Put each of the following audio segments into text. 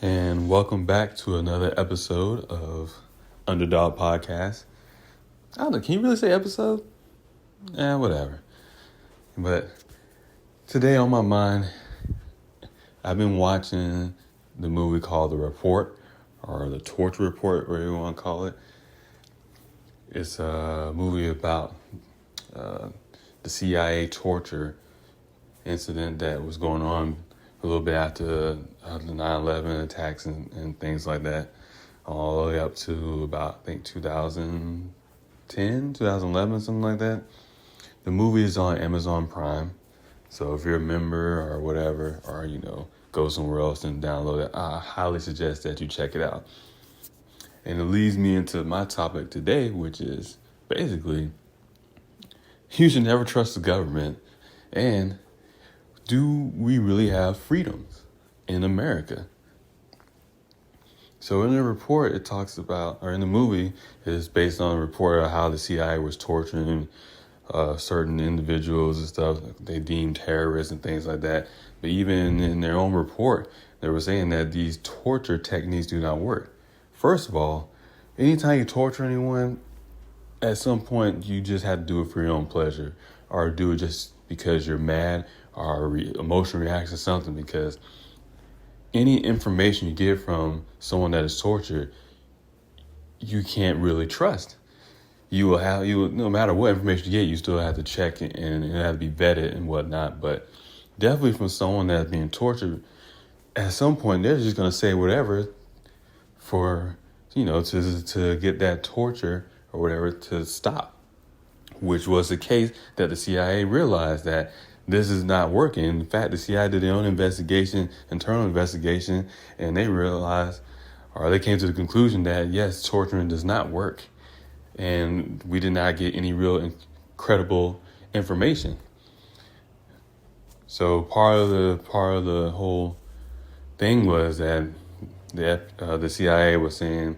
And welcome back to another episode of Underdog Podcast. I don't know, can you really say episode? Whatever. But today on my mind, I've been watching the movie called The Report, or The Torture Report, whatever you want to call it. It's a movie about the CIA torture incident that was going on a little bit after the 9/11 attacks and things like that, all the way up to about, I think, 2010, 2011, something like that. The movie is on Amazon Prime, so if you're a member or whatever, or, go somewhere else and download it, I highly suggest that you check it out. And it leads me into my topic today, which is basically, you should never trust the government, and do we really have freedoms in America? So in the report, it talks about, or in the movie, it's based on a report of how the CIA was torturing certain individuals and stuff they deemed terrorists and things like that. But even in their own report, they were saying that these torture techniques do not work. First of all, anytime you torture anyone, at some point you just have to do it for your own pleasure, or do it just because you're mad, or emotional reaction to something, because any information you get from someone that is tortured, you can't really trust. No matter what information you get, you still have to check it, and it has to be vetted and whatnot. But definitely from someone that's being tortured, at some point they're just going to say whatever for, to get that torture or whatever to stop, which was the case that the CIA realized that this is not working. In fact, the CIA did their own internal investigation, and they realized, or they came to the conclusion that, yes, torturing does not work. And we did not get any real credible information. So part of the whole thing was that the CIA was saying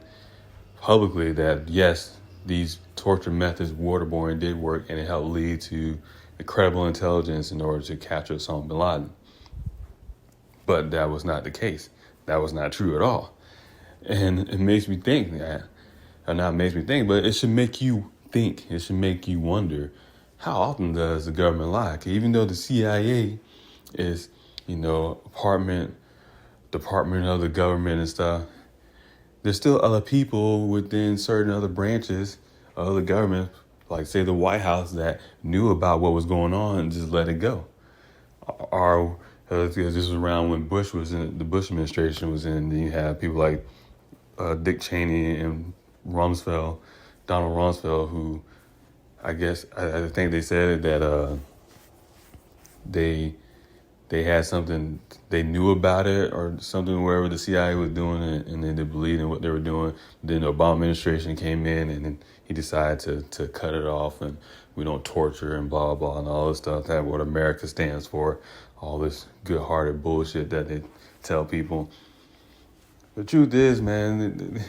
publicly that, yes, these torture methods, waterboarding, did work, and it helped lead to credible intelligence in order to capture Osama bin Laden. But that was not the case. That was not true at all. And it makes me think that, or not makes me think, but it should make you think. It should make you wonder, how often does the government lie? 'Cause even though the CIA is, department of the government and stuff, there's still other people within certain other branches of the government, like say the White House, that knew about what was going on and just let it go. Or this was around when the Bush administration was in. Then you have people like Dick Cheney and Donald Rumsfeld, who I think they said that they had something, they knew about it or something, wherever the CIA was doing it, and then they believed in what they were doing. Then the Obama administration came in, and then he decided to cut it off, and we don't torture and blah, blah, and all this stuff. That's what America stands for, all this good-hearted bullshit that they tell people. The truth is, man,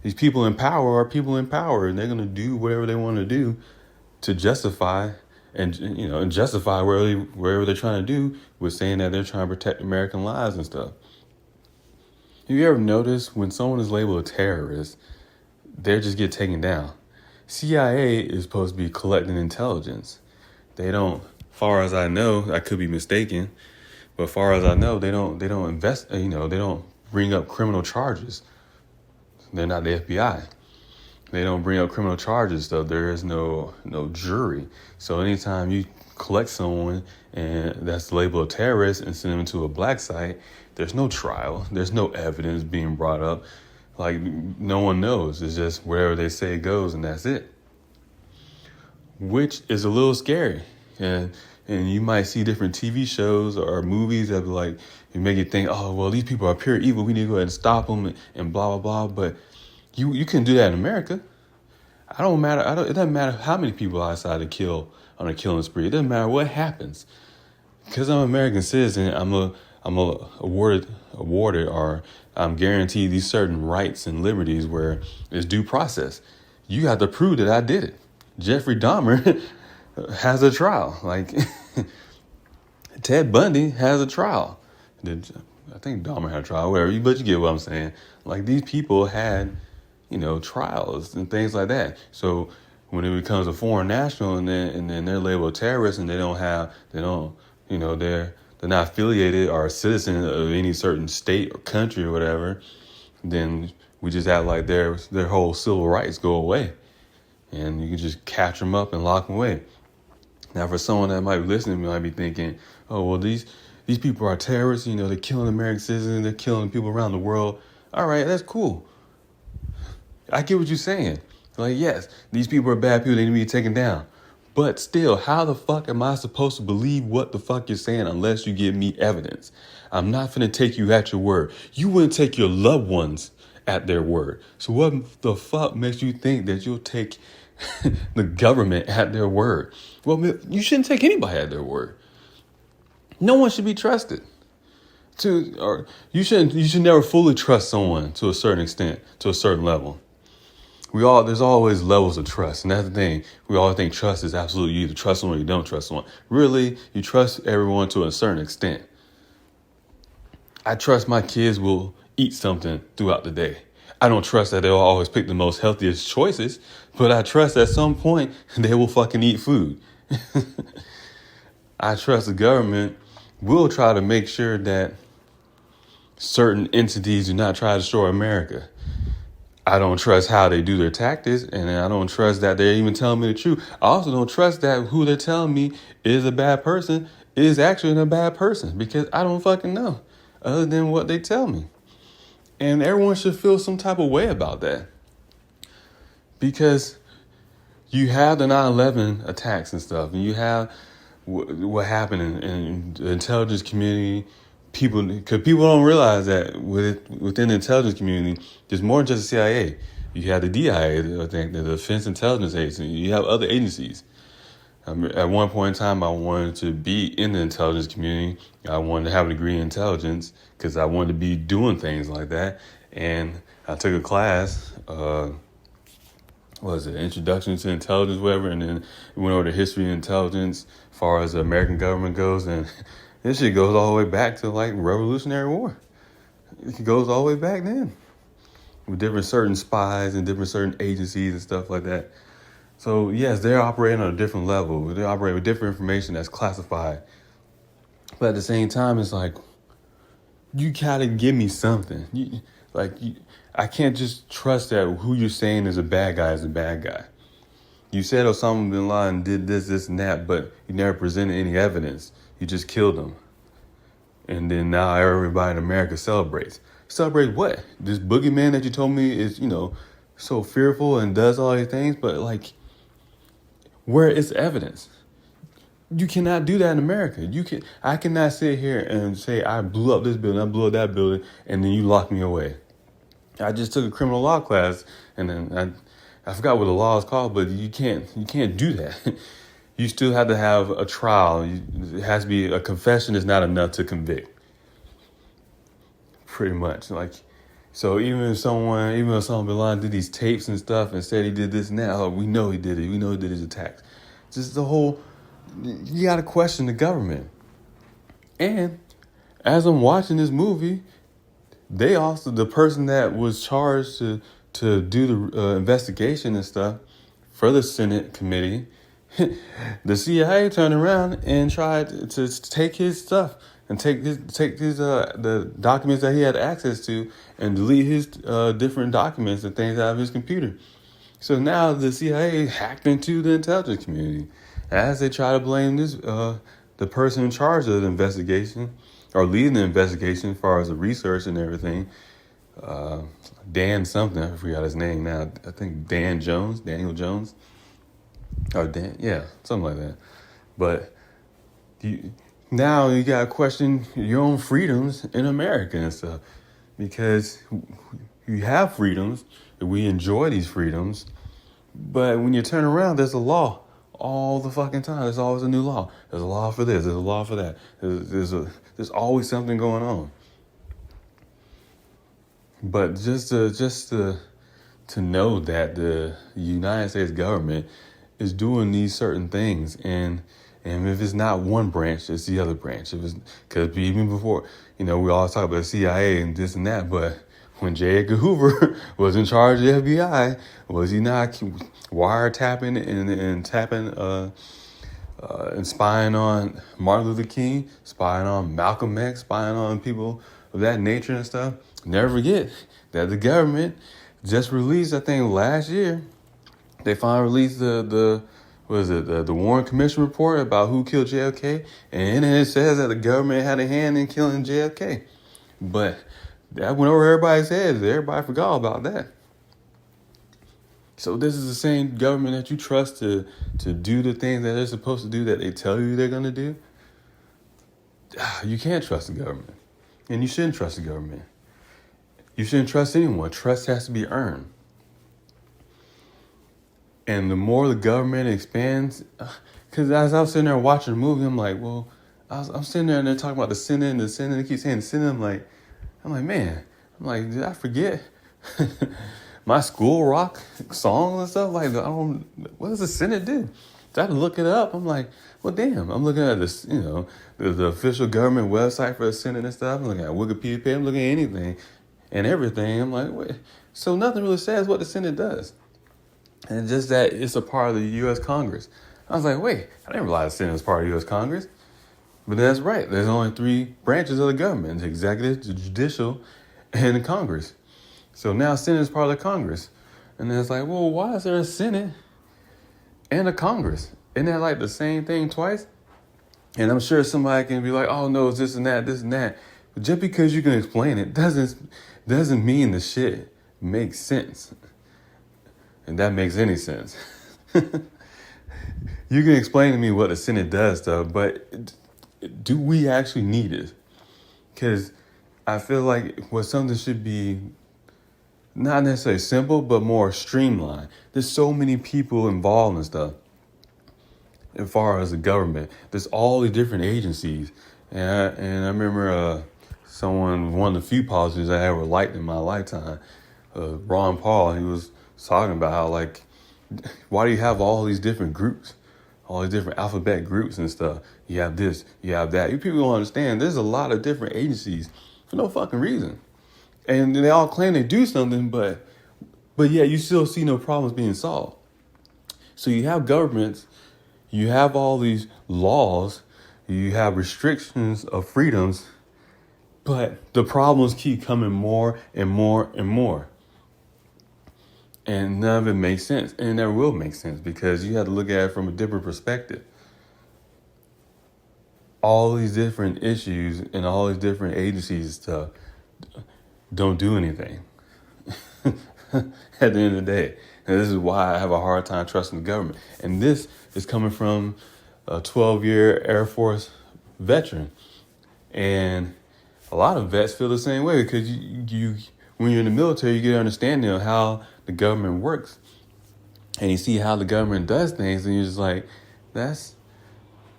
these people in power are people in power, and they're going to do whatever they want to do to justify and justify wherever they're trying to do, with saying that they're trying to protect American lives and stuff. Have you ever noticed when someone is labeled a terrorist, they just get taken down? CIA is supposed to be collecting intelligence. They don't, far as I know, I could be mistaken, but far as I know, they don't invest, they don't bring up criminal charges. They're not the FBI. They don't bring up criminal charges, though. There is no jury. So anytime you collect someone and that's labeled a terrorist and send them to a black site, there's no trial. There's no evidence being brought up. Like, no one knows. It's just wherever they say it goes, and that's it. Which is a little scary. And you might see different TV shows or movies that be like, you make you think, oh, well, these people are pure evil. We need to go ahead and stop them and blah, blah, blah. But you can do that in America. It doesn't matter how many people I decide to kill on a killing spree. It doesn't matter what happens. Because I'm an American citizen, I'm awarded or I'm guaranteed these certain rights and liberties where it's due process. You have to prove that I did it. Jeffrey Dahmer has a trial. Like Ted Bundy has a trial. I think Dahmer had a trial, whatever. But you get what I'm saying. Like, these people had, trials and things like that. So when it becomes a foreign national and then they're labeled terrorists and they're not affiliated or a citizen of any certain state or country or whatever, then we just act like their whole civil rights go away, and you can just catch them up and lock them away. Now, for someone that might be listening, might be thinking, "Oh, well, these people are terrorists. They're killing American citizens. They're killing people around the world." All right, that's cool. I get what you're saying. Like, yes, these people are bad people. They need to be taken down. But still, how the fuck am I supposed to believe what the fuck you're saying unless you give me evidence? I'm not finna take you at your word. You wouldn't take your loved ones at their word. So what the fuck makes you think that you'll take the government at their word? Well, you shouldn't take anybody at their word. No one should be trusted. You should never fully trust someone to a certain extent, to a certain level. There's always levels of trust. And that's the thing. We all think trust is absolute. You either trust someone or you don't trust someone. Really, you trust everyone to a certain extent. I trust my kids will eat something throughout the day. I don't trust that they'll always pick the most healthiest choices, but I trust at some point they will fucking eat food. I trust the government will try to make sure that certain entities do not try to destroy America. I don't trust how they do their tactics, and I don't trust that they're even telling me the truth. I also don't trust that who they're telling me is a bad person is actually a bad person, because I don't fucking know other than what they tell me. And everyone should feel some type of way about that, because you have the 9/11 attacks and stuff, and you have what happened in the intelligence community. Because people don't realize that within the intelligence community, there's more than just the CIA. You have the DIA, I think, the Defense Intelligence Agency. You have other agencies. At one point in time, I wanted to be in the intelligence community. I wanted to have a degree in intelligence because I wanted to be doing things like that. And I took a class, Introduction to Intelligence, whatever, and then we went over the history of intelligence as far as the American government goes, and this shit goes all the way back to like Revolutionary War. It goes all the way back then with different certain spies and different certain agencies and stuff like that. So yes, they're operating on a different level. They operate with different information that's classified. But at the same time, it's like, you gotta give me something. I can't just trust that who you're saying is a bad guy is a bad guy. You said Osama bin Laden did this, and that, but you never presented any evidence. You just killed him. And then now everybody in America celebrates. Celebrate what? This boogeyman that you told me is, so fearful and does all these things, but like, where is evidence? You cannot do that in America. I cannot sit here and say I blew up this building, I blew up that building, and then you lock me away. I just took a criminal law class, and then I forgot what the law is called, but you can't do that. You still have to have a trial. It has to be a confession is not enough to convict. Pretty much. So even if Osama bin Laden did these tapes and stuff and said he did this and that, we know he did it. We know he did his attacks. Just you got to question the government. And as I'm watching this movie, the person that was charged to do the investigation and stuff for the Senate committee, the CIA turned around and tried to take his stuff and take his the documents that he had access to and delete his different documents and things out of his computer. So now the CIA hacked into the intelligence community as they try to blame the person in charge of the investigation or leading the investigation as far as the research and everything. Dan something, I forgot his name now. I think Daniel Jones. Or Dan, yeah, something like that. But now you got to question your own freedoms in America and stuff. Because you have freedoms, and we enjoy these freedoms. But when you turn around, there's a law all the fucking time. There's always a new law. There's a law for this. There's a law for that. There's always something going on. But just to know that the United States government is doing these certain things, and And if it's not one branch, it's the other branch. Because even before, we always talk about the CIA and this and that, but when J. Edgar Hoover was in charge of the FBI, was he not wiretapping and tapping and spying on Martin Luther King, spying on Malcolm X, spying on people of that nature and stuff? Never forget that the government just released, I think last year, they finally released the Warren Commission report about who killed JFK, and it says that the government had a hand in killing JFK. But that went over everybody's heads. Everybody forgot about that. So this is the same government that you trust to do the things that they're supposed to do, that they tell you they're going to do. You can't trust the government. And you shouldn't trust the government. You shouldn't trust anyone. Trust has to be earned. And the more the government expands, because as I was sitting there watching the movie, I'm like, well, I'm sitting there and they're talking about the Senate and the Senate. They keep saying the Senate. I'm like, man, did I forget my school rock songs and stuff? Like, what does the Senate do? So I had to look it up. I'm like, well, damn. I'm looking at this, the official government website for the Senate and stuff. I'm looking at Wikipedia page. I'm looking at anything and everything. I'm like, wait. So nothing really says what the Senate does. And just that it's a part of the U.S. Congress. I was like, wait, I didn't realize the Senate was part of the U.S. Congress. But that's right. There's only 3 branches of the government: the executive, the judicial, and the Congress. So now Senate is part of the Congress. And then it's like, well, why is there a Senate and a Congress? Isn't that like the same thing twice? And I'm sure somebody can be like, oh, no, it's this and that, this and that. But just because you can explain it doesn't mean the shit makes sense. And that makes any sense. You can explain to me what the Senate does, though, but do we actually need it? Because I feel like something should be not necessarily simple, but more streamlined. There's so many people involved in stuff. As far as the government, there's all these different agencies. And I remember one of the few politicians I ever liked in my lifetime, Ron Paul, he was talking about how, like, why do you have all these different groups, all these different alphabet groups and stuff? You have this, you have that. You people don't understand. There's a lot of different agencies for no fucking reason. And they all claim they do something, but yeah, you still see no problems being solved. So you have governments, you have all these laws, you have restrictions of freedoms, but the problems keep coming more and more and more. And none of it makes sense. And it never will make sense, because you have to look at it from a different perspective. All these different issues and all these different agencies and stuff don't do anything at the end of the day. And this is why I have a hard time trusting the government. And this is coming from a 12-year Air Force veteran. And a lot of vets feel the same way, because you when you're in the military, you get an understanding of how the government works, and you see how the government does things, and you're just like,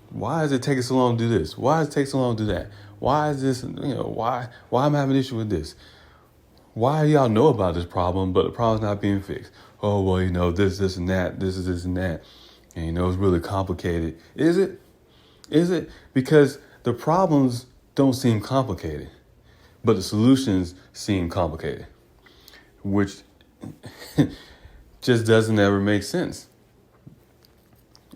why is it taking so long to do this? Why does it take so long to do that? Why is this, why I'm having an issue with this? Why do y'all know about this problem, but the problem's not being fixed? Oh, well, this and that, this and that. And, it's really complicated. Is it? Is it? Because the problems don't seem complicated, but the solutions seem complicated, which just doesn't ever make sense.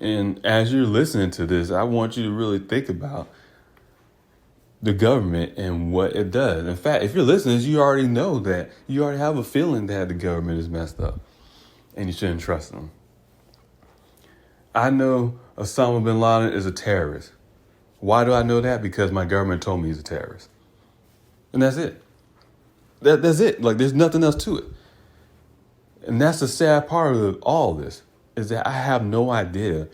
And as you're listening to this, I want you to really think about the government and what it does. In fact, if you're listening, you already know that. You already have a feeling that the government is messed up and you shouldn't trust them. I know Osama bin Laden is a terrorist. Why do I know that? Because my government told me he's a terrorist. And that's it. That's it. Like, there's nothing else to it. And that's the sad part of all this, is that I have no idea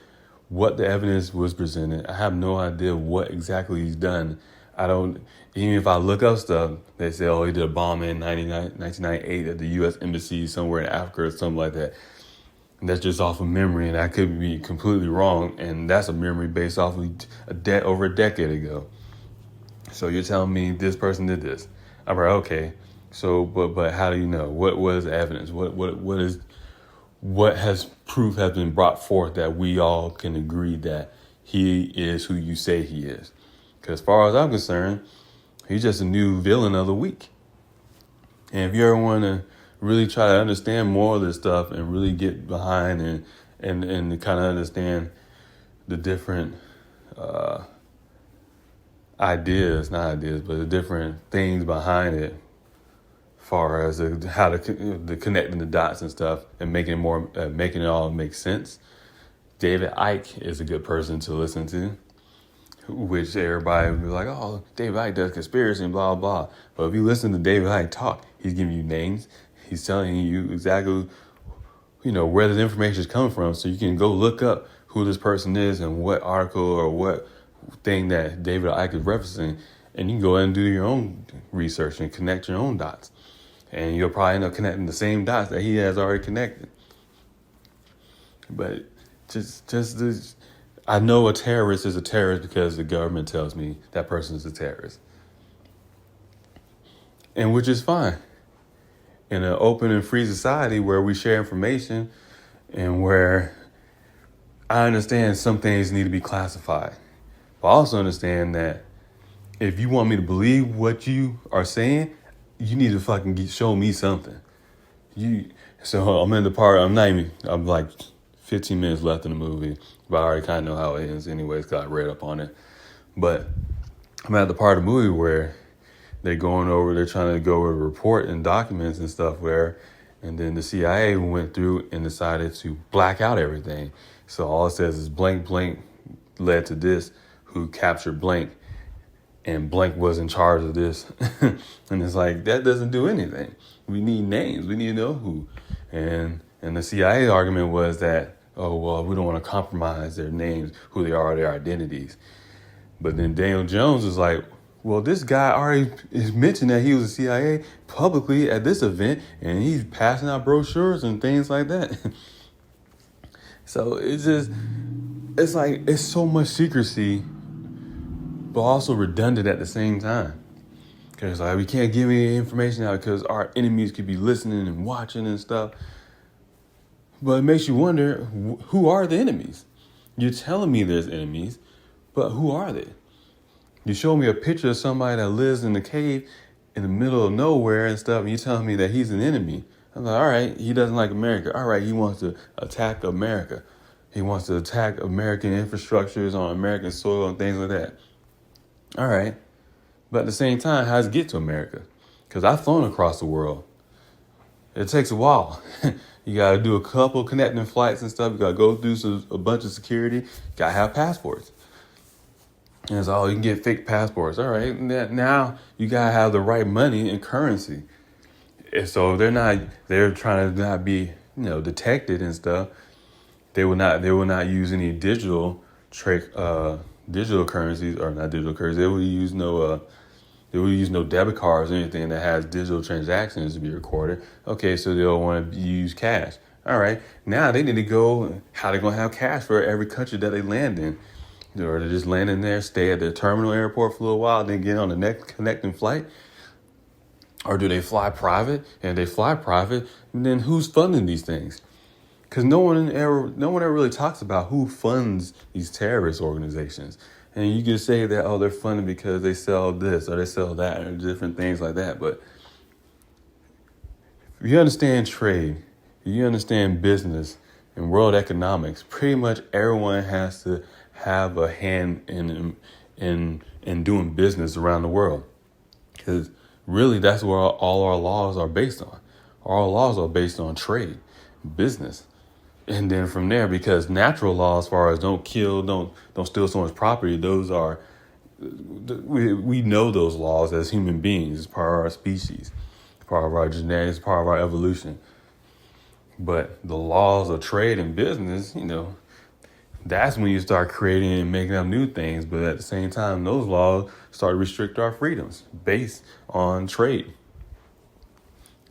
what the evidence was presented. I have no idea what exactly he's done. Even if I look up stuff, they say, oh, he did a bomb in 1998 at the U.S. Embassy somewhere in Africa or something like that. And that's just off of memory, and I could be completely wrong. And that's a memory based off of over a decade ago. So you're telling me this person did this. I'm like, okay. So, but how do you know? What is the evidence? What has proof has been brought forth that we all can agree that he is who you say he is. Because as far as I'm concerned, he's just a new villain of the week. And if you ever want to really try to understand more of this stuff and really get behind and kind of understand the different not ideas, but the different things behind it, far as how the connecting the dots and stuff and making it all make sense. David Icke is a good person to listen to, which everybody would be like, oh, David Icke does conspiracy and blah, blah. But if you listen to David Icke talk, he's giving you names. He's telling you exactly, where this information is coming from. So you can go look up who this person is and what article or what thing that David Icke is referencing. And you can go ahead and do your own research and connect your own dots. And you'll probably end up connecting the same dots that he has already connected. But I know a terrorist is a terrorist because the government tells me that person is a terrorist. And which is fine. In an open and free society where we share information and where I understand some things need to be classified. But I also understand that if you want me to believe what you are saying, you need to fucking show me something. So I'm in the part, I'm like 15 minutes left in the movie, but I already kind of know how it ends anyways because I read up on it. But I'm at the part of the movie where they're trying to go over the report and documents and stuff and then the CIA went through and decided to black out everything. So all it says is blank, blank led to this, who captured blank, and blank was in charge of this. And it's like, that doesn't do anything. We need names. We need to know who. And the CIA argument was that, oh, well, we don't want to compromise their names, who they are, their identities. But then Daniel Jones is like, well, this guy already mentioned that he was a CIA publicly at this event, and he's passing out brochures and things like that. So it's like, it's so much secrecy, but also redundant at the same time. Because like, we can't give any information out because our enemies could be listening and watching and stuff. But it makes you wonder, who are the enemies? You're telling me there's enemies, but who are they? You show me a picture of somebody that lives in the cave in the middle of nowhere and stuff, and you're telling me that he's an enemy. I'm like, all right, he doesn't like America. All right, he wants to attack America. He wants to attack American infrastructures on American soil and things like that. All right. But at the same time, how does it get to America? Because I've flown across the world. It takes a while. You got to do a couple connecting flights and stuff. You got to go through a bunch of security. You got to have passports. And it's all, you can get fake passports. All right. Now you got to have the right money and currency. And so they're trying to not be, detected and stuff. They will not use any digital currencies, or not digital currencies. They will use no debit cards or anything that has digital transactions to be recorded. Okay, so they'll want to use cash. All right, now they need to go, how they're going to have cash for every country that they land in. Or they just land in there, stay at the terminal airport for a little while, then get on the next connecting flight. Or do they fly private? And if they fly private, then who's funding these things? Because no one ever really talks about who funds these terrorist organizations. And you can say that, oh, they're funded because they sell this or they sell that or different things like that. But if you understand trade, if you understand business and world economics, pretty much everyone has to have a hand in doing business around the world. Because really, that's where all our laws are based on. Our laws are based on trade, business. And then from there, because natural laws, as far as don't kill, don't steal someone's property, those are, we know those laws as human beings. It's part of our species, part of our genetics, part of our evolution. But the laws of trade and business, that's when you start creating and making up new things. But at the same time, those laws start to restrict our freedoms based on trade.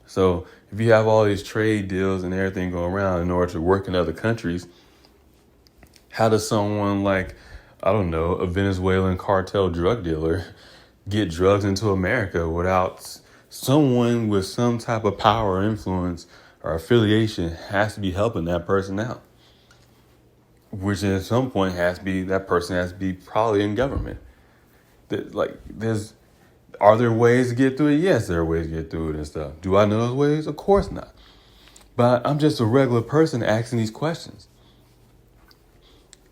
So if you have all these trade deals and everything going around in order to work in other countries, how does someone like, I don't know, a Venezuelan cartel drug dealer get drugs into America without someone with some type of power or influence or affiliation has to be helping that person out? which at some point that person has to be probably in government. Are there ways to get through it? Yes, there are ways to get through it and stuff. Do I know those ways? Of course not. But I'm just a regular person asking these questions.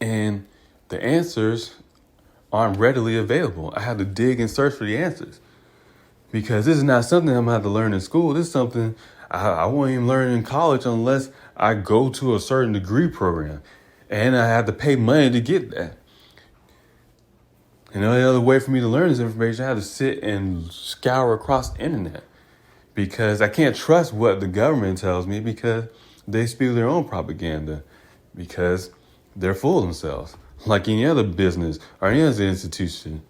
And the answers aren't readily available. I have to dig and search for the answers. Because this is not something I'm going to have to learn in school. This is something I won't even learn in college unless I go to a certain degree program. And I have to pay money to get that. And the only other way for me to learn this information, I have to sit and scour across the internet. Because I can't trust what the government tells me because they spew their own propaganda. Because they're full of themselves. Like any other business or any other institution.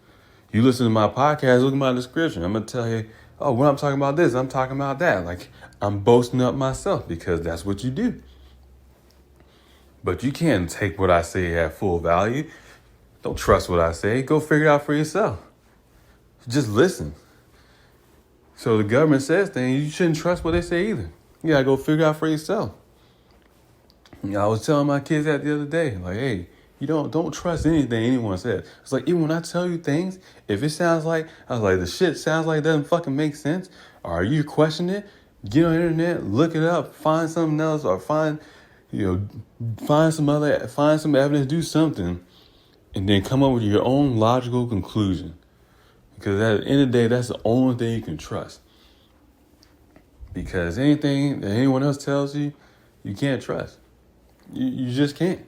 You listen to my podcast, look at my description. I'm going to tell you, oh, when I'm talking about this, I'm talking about that. Like, I'm boasting up myself because that's what you do. But you can't take what I say at full value. Don't trust what I say. Go figure it out for yourself. Just listen. So the government says things, you shouldn't trust what they say either. You gotta go figure it out for yourself. I was telling my kids that the other day, like, hey, you don't trust anything anyone says. It's like, even when I tell you things, if it sounds like, I was like, the shit sounds like it doesn't fucking make sense, or you question it, get on the internet, look it up, find something else, or find some evidence, do something, and then come up with your own logical conclusion. Because at the end of the day, that's the only thing you can trust. Because anything that anyone else tells you, you can't trust. You just can't.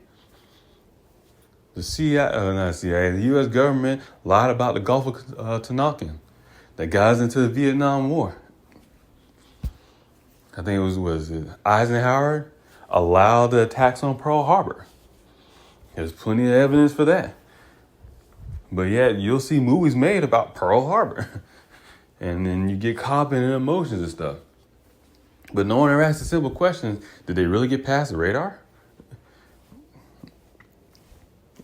The U.S. government lied about the Gulf of Tonkin that got us into the Vietnam War. I think it was Eisenhower allowed the attacks on Pearl Harbor. There's plenty of evidence for that. But yet you'll see movies made about Pearl Harbor. And then you get caught up in emotions and stuff. But no one ever asks the simple question, did they really get past the radar?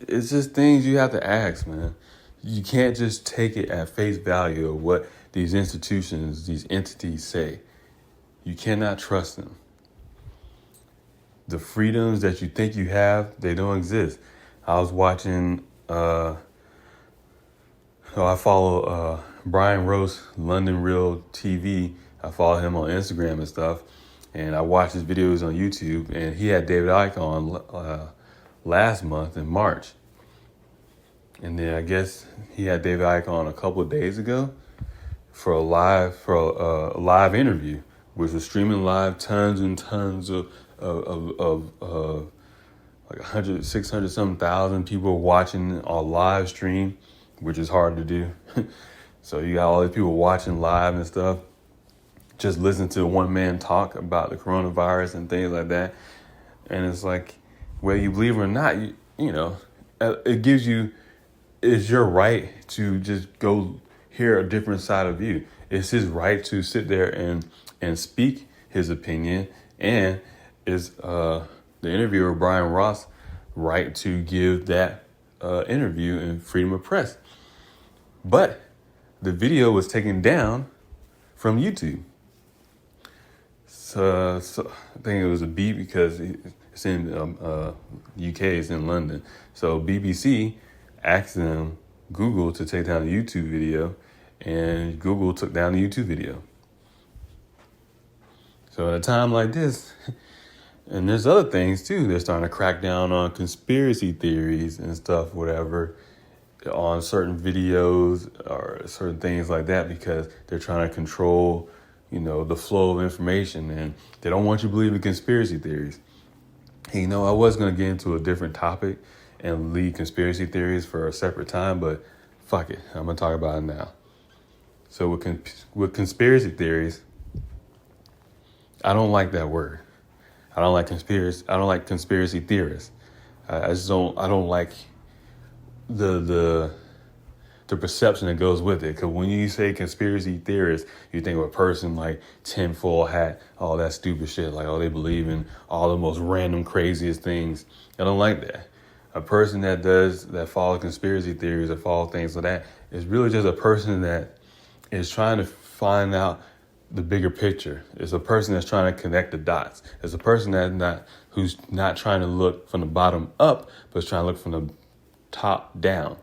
It's just things you have to ask, man. You can't just take it at face value of what these institutions, these entities say. You cannot trust them. The freedoms that you think you have, they don't exist. I was watching, I follow Brian Rose, London Real TV. I follow him on Instagram and stuff. And I watched his videos on YouTube. And he had David Icke on last month in March. And then I guess he had David Icke on a couple of days ago for a live interview, which was streaming live, tons and tons of like 100, 600 something thousand people watching on live stream, which is hard to do. So you got all these people watching live and stuff, just listen to one man talk about the coronavirus and things like that. And it's like, whether you believe it or not, it gives you, it's your right to just go hear a different side of view. It's his right to sit there and speak his opinion, and is the interviewer Brian Ross right to give that interview in freedom of press. But the video was taken down from YouTube. So I think it was a beat because it's in UK, it's in London. So BBC asked them, Google, to take down the YouTube video, and Google took down the YouTube video. So at a time like this, and there's other things too, they're starting to crack down on conspiracy theories and stuff, whatever, on certain videos or certain things like that, because they're trying to control, the flow of information, and they don't want you to believe in conspiracy theories. And, I was going to get into a different topic and leave conspiracy theories for a separate time, but fuck it, I'm going to talk about it now. So with conspiracy theories, I don't like that word. I don't like conspiracy theorists. I don't like the perception that goes with it. Because when you say conspiracy theorist, you think of a person like tinfoil hat, all that stupid shit, like, oh, they believe in all the most random, craziest things. I don't like that. A person that follows conspiracy theories or follows things like that is really just a person that is trying to find out the bigger picture. It's a person that's trying to connect the dots. It's a person who's not trying to look from the bottom up, but is trying to look from the top down.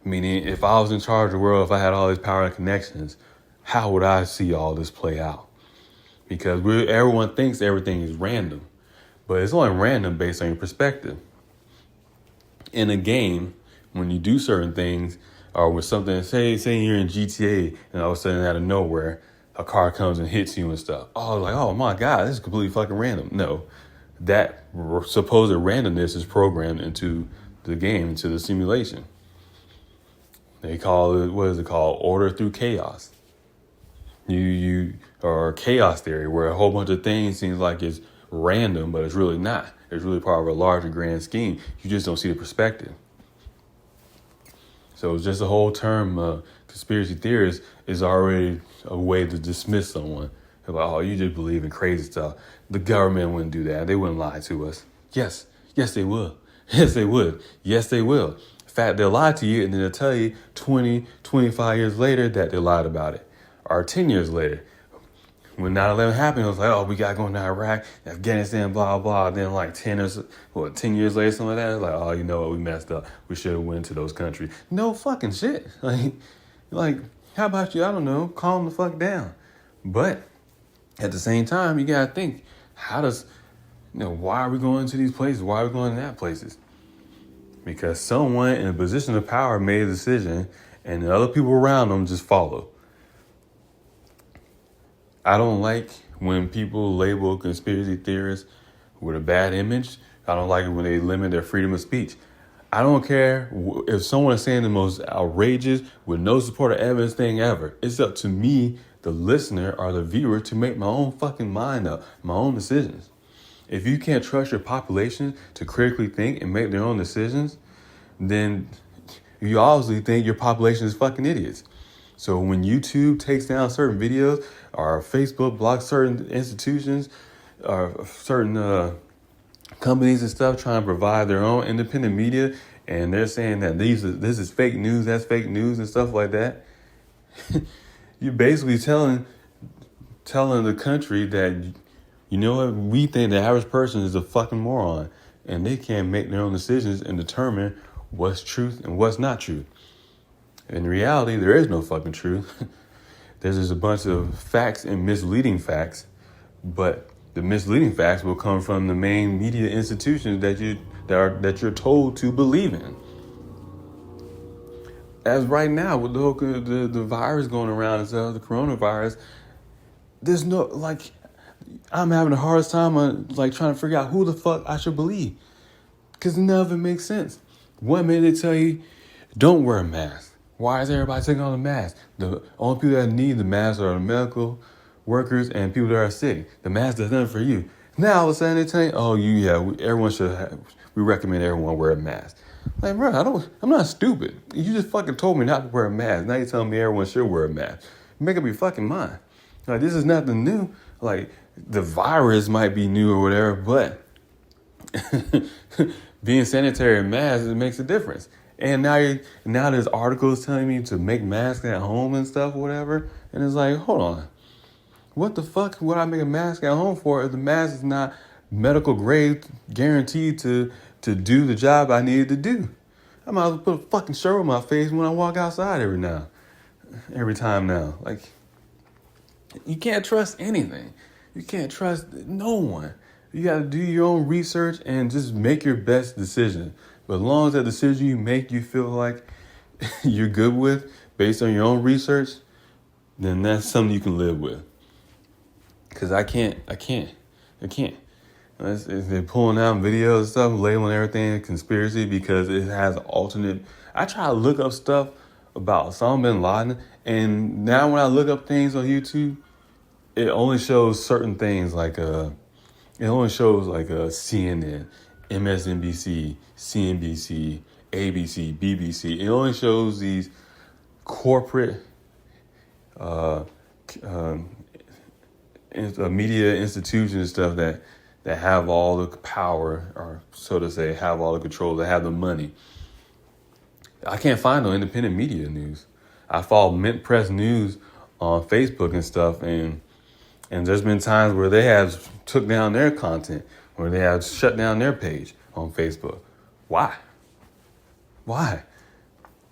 Meaning, if I was in charge of the world, if I had all these power and connections, how would I see all this play out? Because everyone thinks everything is random, but it's only random based on your perspective. In a game, when you do certain things, or with something, say you're in GTA, and all of a sudden out of nowhere, a car comes and hits you and stuff. Oh, like, oh my God, this is completely fucking random. No, that supposed randomness is programmed into the game, into the simulation. They call it, what is it called? Order through chaos. Or chaos theory, where a whole bunch of things seems like it's random, but it's really not. It's really part of a larger grand scheme. You just don't see the perspective. So it's just a whole term, conspiracy theorist is already a way to dismiss someone. They're like, oh, you just believe in crazy stuff. The government wouldn't do that. They wouldn't lie to us. Yes, they will. Yes, they would. Yes, they will. In fact, they'll lie to you and then they'll tell you 20, 25 years later that they lied about it. Or 10 years later. When 9/11 happened, it was like, oh, we got to go into Iraq, Afghanistan, blah, blah. Then like 10 years later, something like that, it's like, oh, you know what, we messed up. We should have went to those countries. No fucking shit. Like, how about you, I don't know, calm the fuck down. But at the same time, you got to think, why are we going to these places? Why are we going to that places? Because someone in a position of power made a decision and the other people around them just follow. I don't like when people label conspiracy theorists with a bad image. I don't like it when they limit their freedom of speech. I don't care if someone is saying the most outrageous, with no support or evidence thing ever. It's up to me, the listener or the viewer, to make my own fucking mind up, my own decisions. If you can't trust your population to critically think and make their own decisions, then you obviously think your population is fucking idiots. So when YouTube takes down certain videos, or Facebook blocks certain institutions, or certain companies and stuff trying to provide their own independent media, and they're saying that this is fake news, that's fake news and stuff like that, you're basically telling the country that, you know what, we think the average person is a fucking moron, and they can't make their own decisions and determine what's truth and what's not truth. In reality, there is no fucking truth. There's just a bunch of facts and misleading facts, but the misleading facts will come from the main media institutions that you're told to believe in. As right now with the virus going around and stuff, the coronavirus, there's no, like, I'm having the hardest time on trying to figure out who the fuck I should believe, because none of it makes sense. One minute they tell you don't wear a mask. Why is everybody taking on the mask? The only people that need the mask are the medical workers and people that are sick. The mask does nothing for you. Now all of a sudden they tell you, we recommend everyone wear a mask. Like, bro, I'm not stupid. You just fucking told me not to wear a mask. Now you're telling me everyone should wear a mask. Make up your fucking mind. Like, this is nothing new. Like, the virus might be new or whatever, but being sanitary and masks, it makes a difference. And now there's articles telling me to make masks at home and stuff or whatever. And it's like, hold on. What the fuck would I make a mask at home for if the mask is not medical grade guaranteed to do the job I needed to do? I might as well put a fucking shirt on my face when I walk outside every time now. Like, you can't trust anything. You can't trust no one. You got to do your own research and just make your best decision. But as long as that decision you make, you feel like you're good with based on your own research, then that's something you can live with. Because I can't. They're pulling out videos and stuff, labeling everything a conspiracy because it has alternate. I try to look up stuff about Osama bin Laden, and now when I look up things on YouTube, it only shows certain things like CNN, MSNBC, CNBC, ABC, BBC. It only shows these corporate media institutions and stuff that have all the power, or so to say, have all the control, that have the money. I can't find no independent media news. I follow Mint Press News on Facebook and stuff, and there's been times where they have took down their content, or they have shut down their page on Facebook. Why?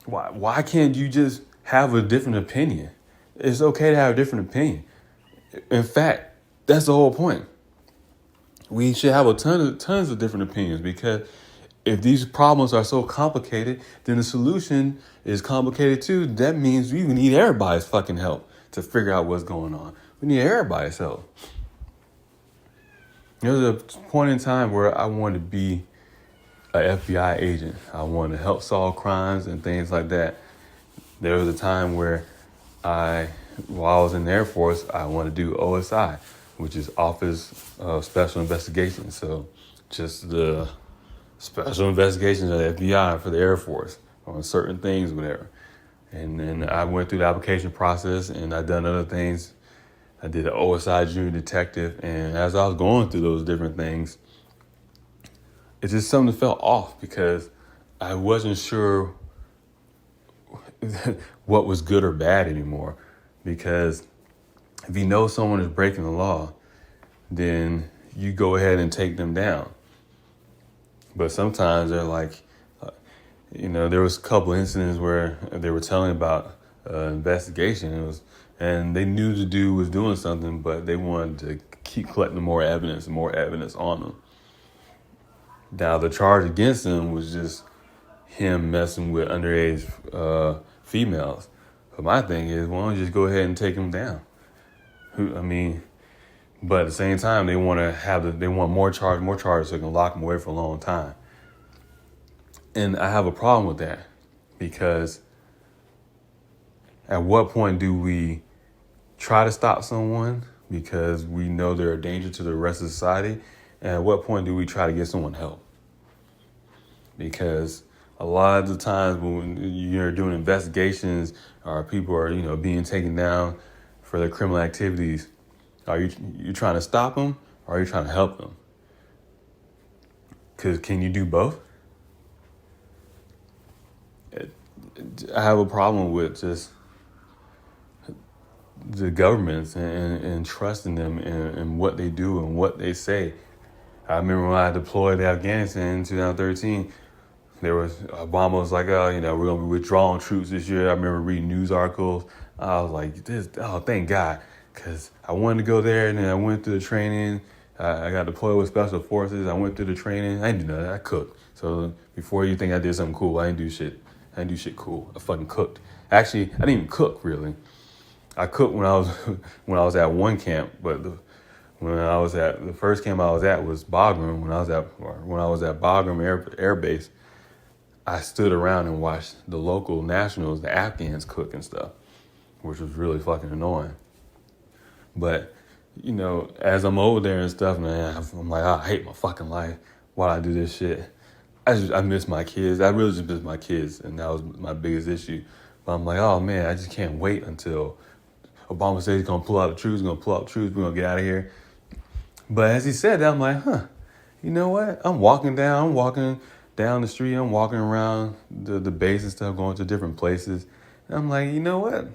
Why can't you just have a different opinion? It's okay to have a different opinion. In fact, that's the whole point. We should have tons of different opinions, because if these problems are so complicated, then the solution is complicated too. That means we need everybody's fucking help to figure out what's going on. We need everybody's help. There was a point in time where I wanted to be an FBI agent. I wanted to help solve crimes and things like that. There was a time where while I was in the Air Force, I wanted to do OSI, which is Office of Special Investigations. So just the special investigations of the FBI for the Air Force on certain things, whatever. And then I went through the application process, and I done other things. I did an OSI junior detective, and as I was going through those different things, it just something felt off, because I wasn't sure what was good or bad anymore. Because if you know someone is breaking the law, then you go ahead and take them down. But sometimes they're like, there was a couple incidents where they were telling about investigation. And they knew the dude was doing something, but they wanted to keep collecting more evidence on him. Now, the charge against him was just him messing with underage females. But my thing is, why don't you just go ahead and take him down? But at the same time, they want more charges so they can lock him away for a long time. And I have a problem with that, because at what point do we try to stop someone because we know they're a danger to the rest of society? And at what point do we try to get someone help? Because a lot of the times when you're doing investigations, or people are, being taken down for their criminal activities, are you trying to stop them, or are you trying to help them? Because can you do both? I have a problem with just the governments and trusting them and what they do and what they say. I remember when I deployed to Afghanistan in 2013, Obama was like, we're going to be withdrawing troops this year. I remember reading news articles. I was like, thank God, because I wanted to go there, and then I went through the training. I got deployed with special forces. I went through the training. I didn't do nothing. I cooked. So before you think I did something cool, I didn't do shit. I didn't do shit cool. I fucking cooked. Actually, I didn't even cook, really. I cooked when I was at one camp, but the first camp I was at was Bagram. When I was at Bagram Air Base, I stood around and watched the local nationals, the Afghans, cook and stuff, which was really fucking annoying. But as I'm over there and stuff, man, I'm like, I hate my fucking life. Why'd I do this shit? I miss my kids. I really just miss my kids, and that was my biggest issue. But I'm like, oh man, I just can't wait until Obama says he's gonna pull out the troops. We're gonna get out of here. But as he said that, I'm like, you know what? I'm walking down the street. I'm walking around the base and stuff, going to different places. And I'm like, you know what?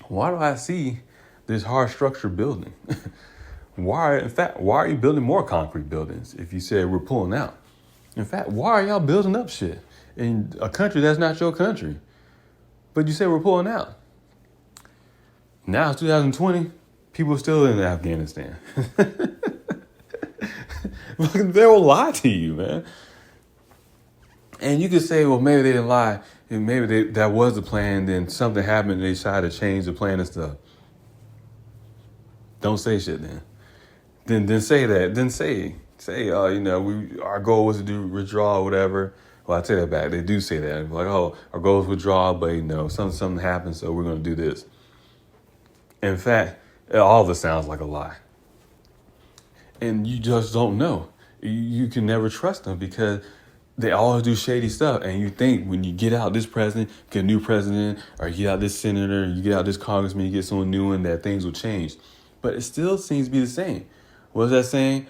Why do I see this hard structure building? Why are you building more concrete buildings if you said we're pulling out? In fact, why are y'all building up shit in a country that's not your country? But you said we're pulling out. Now it's 2020, people are still in Afghanistan. They will lie to you, man. And you could say, well, maybe they didn't lie. And maybe that was the plan. Then something happened and they decided to change the plan and stuff. Don't say shit then. Then say that. Then say, our goal was to do withdraw or whatever. Well, I take that back. They do say that. Like, our goal is withdraw, but something happened, so we're going to do this. In fact, all of it sounds like a lie. And you just don't know. You can never trust them, because they always do shady stuff. And you think when you get out this president, get a new president, or you get out this senator, you get out this congressman, you get someone new in, that things will change. But it still seems to be the same. What is that saying?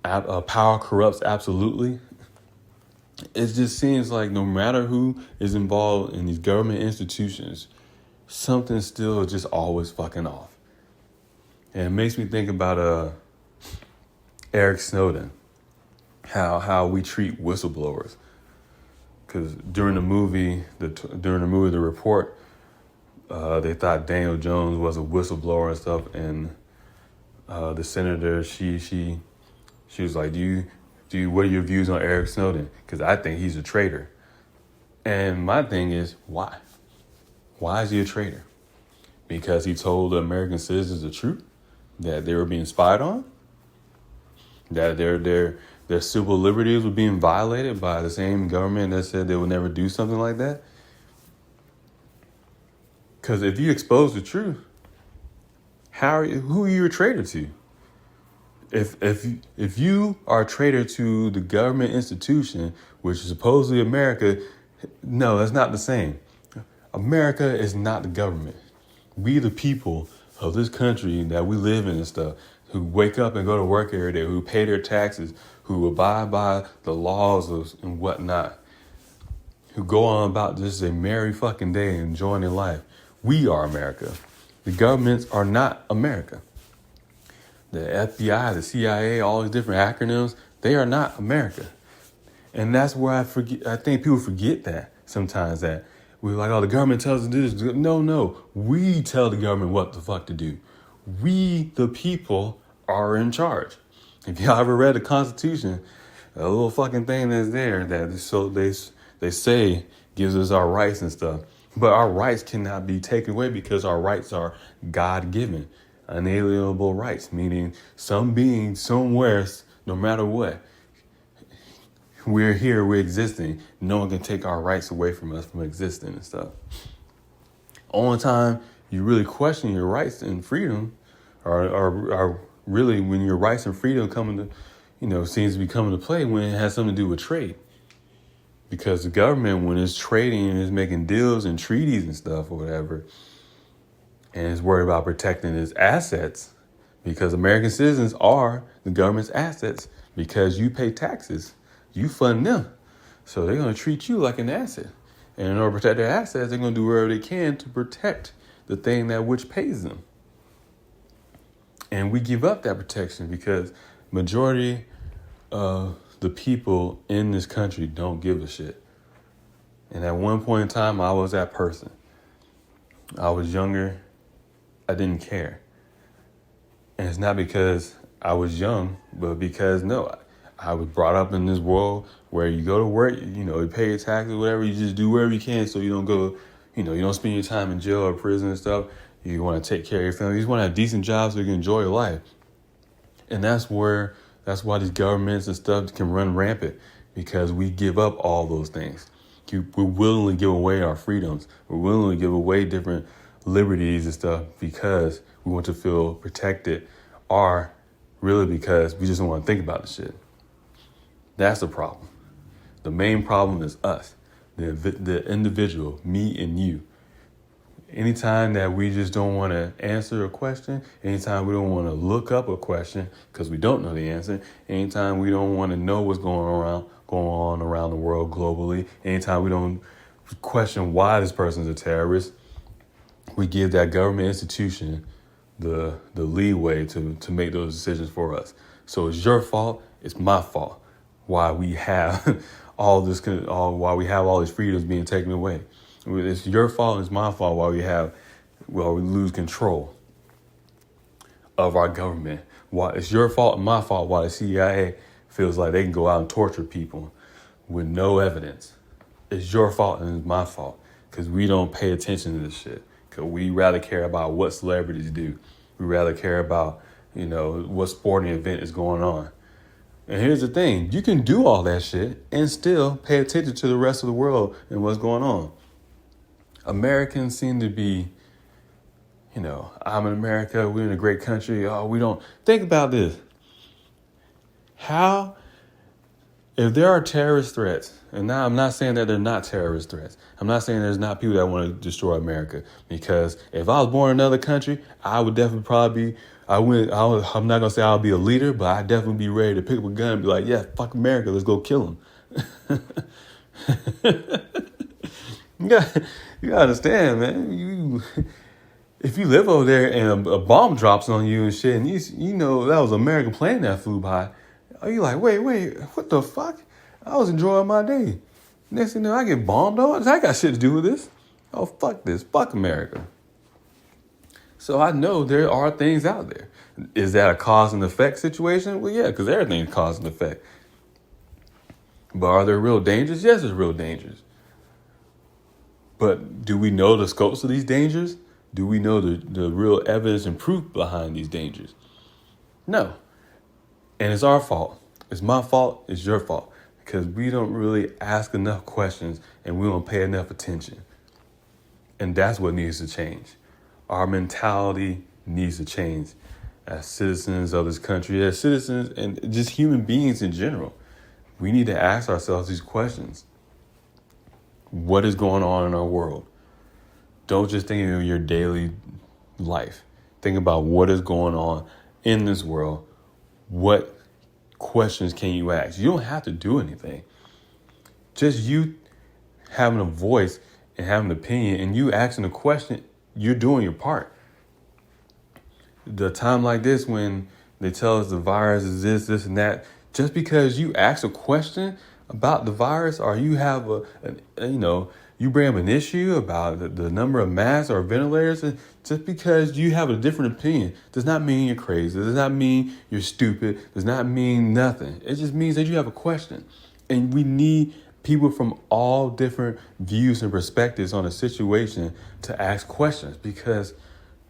Power corrupts absolutely. It just seems like no matter who is involved in these government institutions, something still just always fucking off. And it makes me think about Eric Snowden, how we treat whistleblowers. Because during the movie, The Report, they thought Daniel Jones was a whistleblower and stuff, and the senator, she was like, what are your views on Eric Snowden? Because I think he's a traitor. And my thing is, why? Why is he a traitor? Because he told the American citizens the truth, that they were being spied on, that their civil liberties were being violated by the same government that said they would never do something like that. Because if you expose the truth, who are you a traitor to? If you are a traitor to the government institution, which is supposedly America, no, that's not the same. America is not the government. We, the people of this country that we live in and stuff, who wake up and go to work every day, who pay their taxes, who abide by the laws and whatnot, who go on about just a merry fucking day and enjoying their life. We are America. The governments are not America. The FBI, the CIA, all these different acronyms, they are not America. And that's where I think people forget that sometimes, that we're like, oh, the government tells us to do this. No. We tell the government what the fuck to do. We, the people, are in charge. If y'all ever read the Constitution, a little fucking thing that's there that they say gives us our rights and stuff. But our rights cannot be taken away because our rights are God-given, unalienable rights, meaning some being somewhere, no matter what, we're here, we're existing. No one can take our rights away from us from existing and stuff. Only time you really question your rights and freedom are really when your rights and freedom seems to be coming to play when it has something to do with trade. Because the government, when it's trading and it's making deals and treaties and stuff or whatever, and it's worried about protecting its assets, because American citizens are the government's assets, because you pay taxes, you fund them. So they're going to treat you like an asset. And in order to protect their assets, they're going to do whatever they can to protect the thing that which pays them. And we give up that protection because majority of the people in this country don't give a shit. And at one point in time, I was that person. I was younger. I didn't care. And it's not because I was young, but because, I was brought up in this world where you go to work, you pay your taxes, whatever, you just do whatever you can so you don't go, you don't spend your time in jail or prison and stuff. You want to take care of your family. You just want to have decent jobs so you can enjoy your life. And that's why these governments and stuff can run rampant, because we give up all those things. We willingly give away our freedoms. We willingly give away different liberties and stuff because we want to feel protected, or really because we just don't want to think about the shit. That's the problem. The main problem is us, the individual, me and you. Anytime that we just don't want to answer a question, anytime we don't want to look up a question because we don't know the answer, anytime we don't want to know what's going on around the world globally, anytime we don't question why this person's a terrorist, we give that government institution the leeway to make those decisions for us. So it's your fault, it's my fault. Why we have all these freedoms being taken away. It's your fault and it's my fault why we lose control of our government. Why it's your fault and my fault why the CIA feels like they can go out and torture people with no evidence. It's your fault and it's my fault because we don't pay attention to this shit. Because we rather care about what celebrities do. We rather care about, what sporting event is going on. And here's the thing, you can do all that shit and still pay attention to the rest of the world and what's going on. Americans seem to be, I'm in America, we're in a great country. Oh, we don't. Think about this. If there are terrorist threats, and now I'm not saying that they're not terrorist threats. I'm not saying there's not people that want to destroy America. Because if I was born in another country, I would definitely probably be, I'm not going to say I'll be a leader, but I'd definitely be ready to pick up a gun and be like, yeah, fuck America, let's go kill them. You got you gotta understand, man. If you live over there and a bomb drops on you and shit, and you know that was an American plane that flew by, are you like, wait, what the fuck? I was enjoying my day. Next thing you know, I get bombed on. I got shit to do with this. Oh, fuck this. Fuck America. So I know there are things out there. Is that a cause and effect situation? Well, yeah, because everything's cause and effect. But are there real dangers? Yes, there's real dangers. But do we know the scopes of these dangers? Do we know the real evidence and proof behind these dangers? No. And it's our fault. It's my fault. It's your fault. Because we don't really ask enough questions and we don't pay enough attention. And that's what needs to change. Our mentality needs to change as citizens of this country, as citizens and just human beings in general. We need to ask ourselves these questions. What is going on in our world? Don't just think of your daily life. Think about what is going on in this world. What questions can you ask? You don't have to do anything. Just you having a voice and having an opinion and you asking a question, you're doing your part. The time like this when they tell us the virus is this and that, just because you ask a question about the virus or you have you bring up an issue about the number of masks or ventilators, and just because you have a different opinion does not mean you're crazy, does not mean you're stupid, does not mean nothing. It just means that you have a question. And we need people from all different views and perspectives on a situation to ask questions, because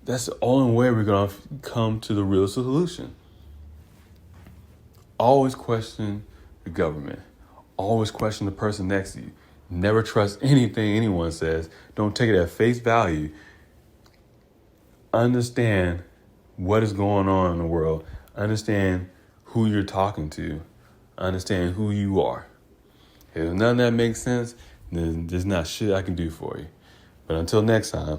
that's the only way we're going to come to the real solution. Always question the government. Always question the person next to you. Never trust anything anyone says. Don't take it at face value. Understand what is going on in the world. Understand who you're talking to. Understand who you are. If none of that makes sense, then there's not shit I can do for you. But until next time,